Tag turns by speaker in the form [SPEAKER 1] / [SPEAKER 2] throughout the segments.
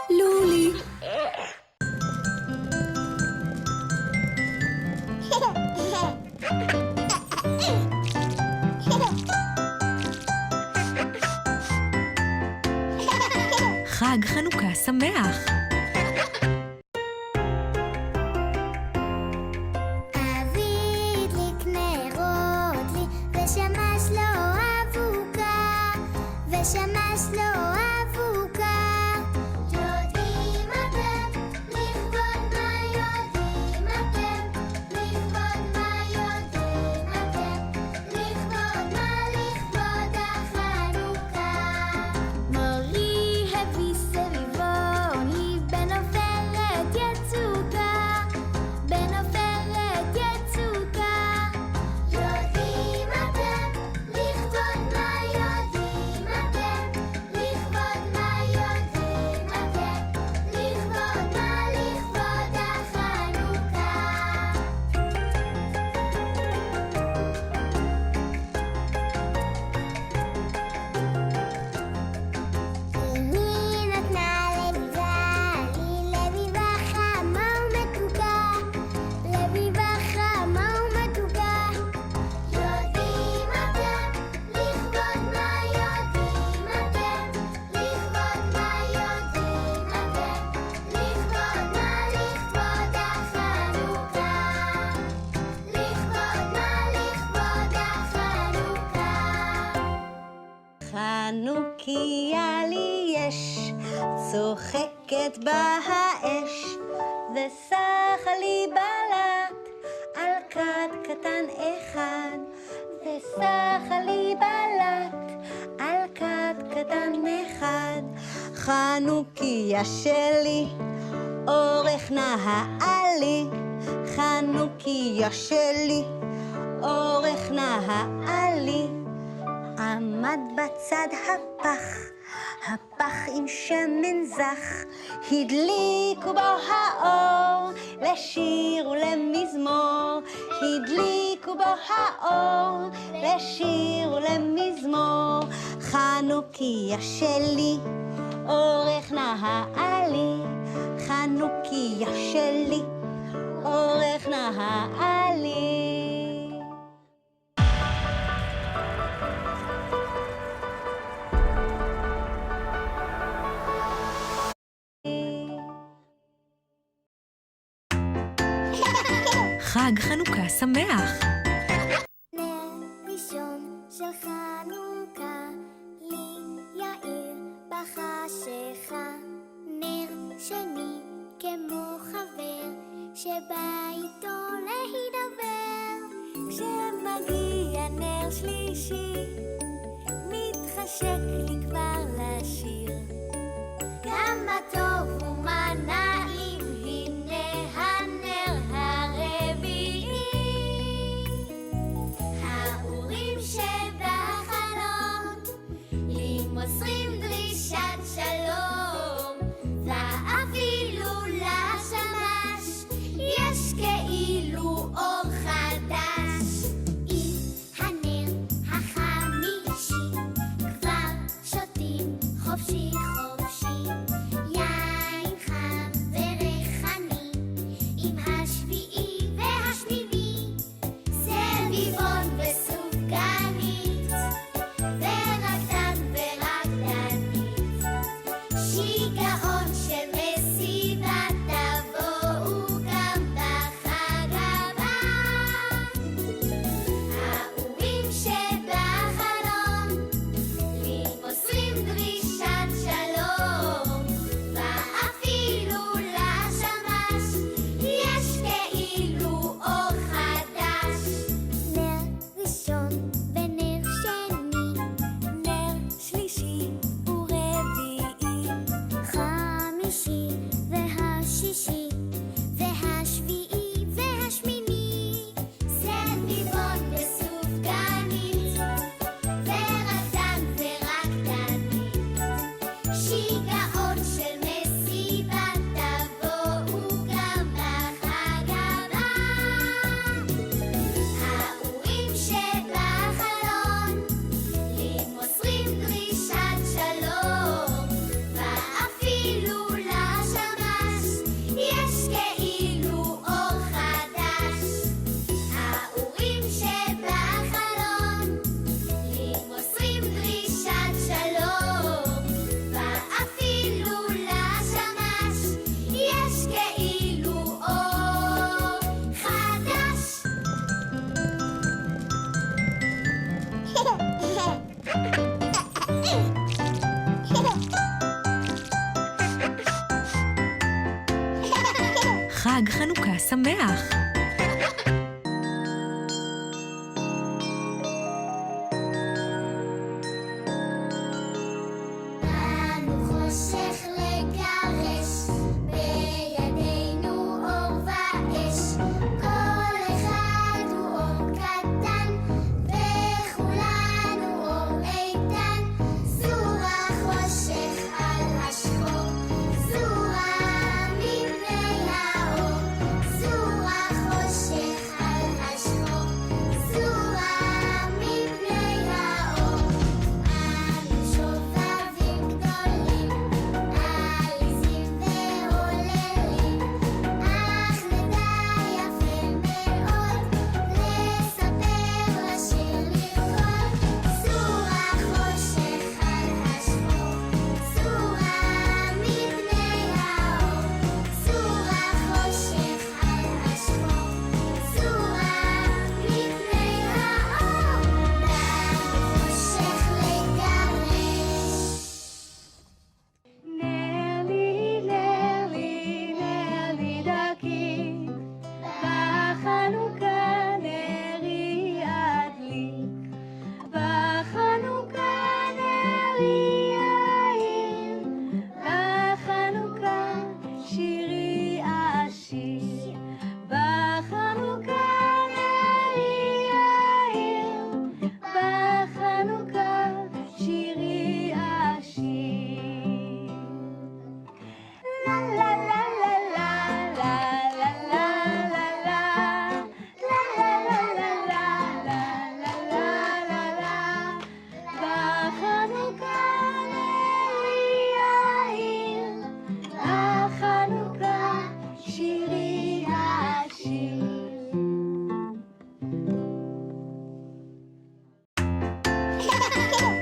[SPEAKER 1] לולי. חג חנוכה שמח.
[SPEAKER 2] אביד לקנרות לי, ושמש לו אבוקה, ושמש לו אבוקה. יודעים אתם, לכבוד מה יודעים אתם, לכבוד מה יודעים אתם, לכבוד החנוכה. מורי הביא סביבוני, בין עוברת יצוקה, בין עוברת יצוקה. יודעים אתם, לכבוד מה יודעים אתם, לכבוד מה יודעים אתם, לכבוד החנוכה. אמי נתנה לביבה חמה ומתוקה, לביבה חמה ומתוקה. יודעים אתם, לכבוד מה יודעים אתם, לכבוד מה יודעים אתם, לכבוד החנוכה.
[SPEAKER 3] חנוכיה לי יש, צוחקת בה האש, וסחה לי בלט על כד קטן אחד, וסחה לי בלט על כד קטן אחד. חנוכיה שלי, אורך נהעלי, חנוכיה שלי, אורך נהעלי. עמד בצד הפח עם שמן זך, הדליקו בו האור לשיר ולמזמור, הדליקו בו האור לשיר ולמזמור. חנוכיה שלי, אורך נהעלי, חנוכיה שלי, אורך נהעלי.
[SPEAKER 1] חג חנוכה שמח.
[SPEAKER 2] נר ראשון של חנוכה, לי יאיר בחשיכה. נר שני כמו חבר, שבא איתו להידבר. כשמגיע נר שלישי, מתחשק לי כבר לשיר. כמה טוב ומה נעים, הנה הנר הרביעי. האורים שבחלום לי מוסרים דרישת שלום, ואפילו לשמש יש כאילו אור חדש. עם הנר החמישי כבר שותים חופשי.
[SPEAKER 1] חג חנוכה שמח!
[SPEAKER 2] באנו חושך לגרש, בידינו אור ואש. כל אחד הוא אור קטן, וכולנו אור איתן. זור החושך על השחור, זורה מפני האור. זור החושך על השחור, זורה מפני האור. אנו שובבים גדולים, עליזים והוללים, אך נדע יפה מאוד לספר, לשיר, לרקוד. זור החושך על השחור, זורה מפני האור. זור החושך על השחור, זורה מפני האור. באנו חושך לגרש. נר לי, נר לי, נר לי דקיק, בחנוכה נרי אדליק. בחנוכה נרי אעיר, בחנוכה שירי אשיר. בחנוכה נרי אעיר, בחנוכה שירי אשיר. לה לה לה לה לה לה לה לה לה לה לה לה לה. בחנוכה נרי אעיר, בחנוכה שירי אשיר.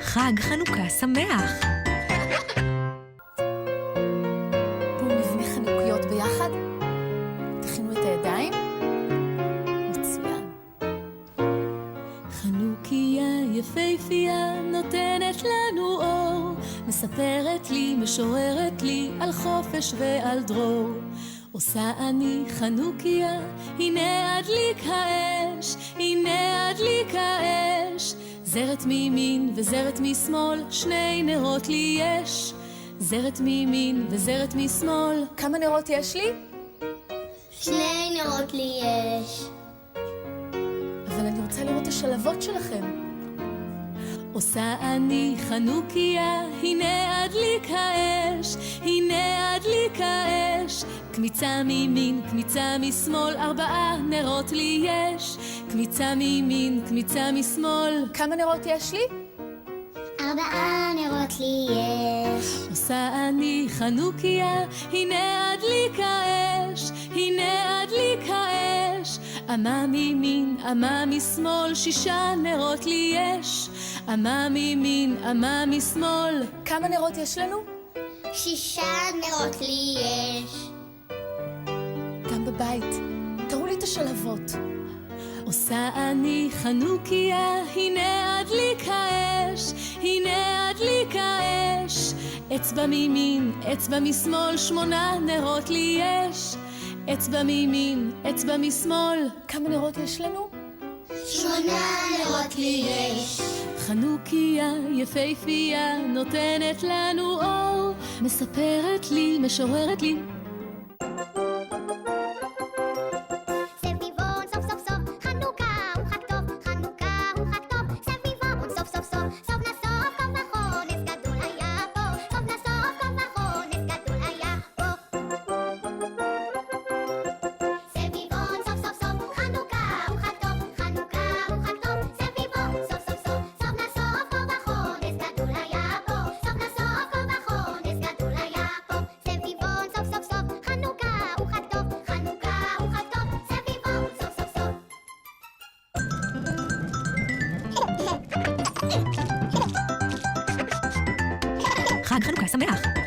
[SPEAKER 1] חג חנוכה שמח!
[SPEAKER 4] בואו נבנה חנוכיות ביחד. תכינו את הידיים. מצוין. חנוכיה יפהפייה נותנת לנו אור, מספרת לי, משוררת לי על חופש ועל דרור. עושה אני חנוכיה, הנה אדליק האש, הנה אדליק האש. זרת מימין וזרת משמאל, שני נרות לי יש. זרת מימין וזרת משמאל. כמה נרות יש לי?
[SPEAKER 2] שני נרות לי יש.
[SPEAKER 4] אבל אני רוצה לראות את השלבות שלכם. עושה אני חנוכיה, הנה אדליק האש, הנה אדליק האש. קמיצה מימין, קמיצה משמאל, 4 נרות לי יש. קמיצה מימין, קמיצה משמאל. כמה נרות יש לי?
[SPEAKER 2] 4 נרות לי יש.
[SPEAKER 4] עושה אני חנוכיה, הנה אדליק האש, הנה אדליק האש. אמה מימין, אמה משמאל, 6 נרות לי יש. אמה מימין, אמה משמאל. כמה נרות יש לנו?
[SPEAKER 2] 6 נרות לי יש.
[SPEAKER 4] גם בבית, תראו לי את השלבות. עושה אני חנוכיה, הנה אדליק האש, הנה אדליק האש. אצבע מימין, אצבע משמאל, 8 נרות לי יש. אצבע מימין, אצבע משמאל. כמה נרות יש לנו?
[SPEAKER 2] 8 נרות לי יש.
[SPEAKER 4] חנוכיה יפהפייה נותנת לנו אור, מספרת לי, משוררת לי.
[SPEAKER 2] סביבון סוף סוף סוף, חנוכה הוא חג טוב, חנוכה הוא חג טוב. סביבון סוף סוף סוף, סוף נסוף כל נכון, נס גדול היה פה. סוף נסוף כל נכון, נס גדול היה פה. סביבון סוף סוף סוף, חנוכה הוא חג טוב, חנוכה הוא חג טוב. סביבון סוף סוף סוף, סוף נסוף כל נכון, נס גדול היה פה. סוף נסוף כל נכון, נס גדול היה פה. סביבון סוף סוף סוף, חנוכה הוא חג טוב, חנוכה הוא חג טוב. סביבון סוף סוף סוף.
[SPEAKER 1] חג חנוכה שמח!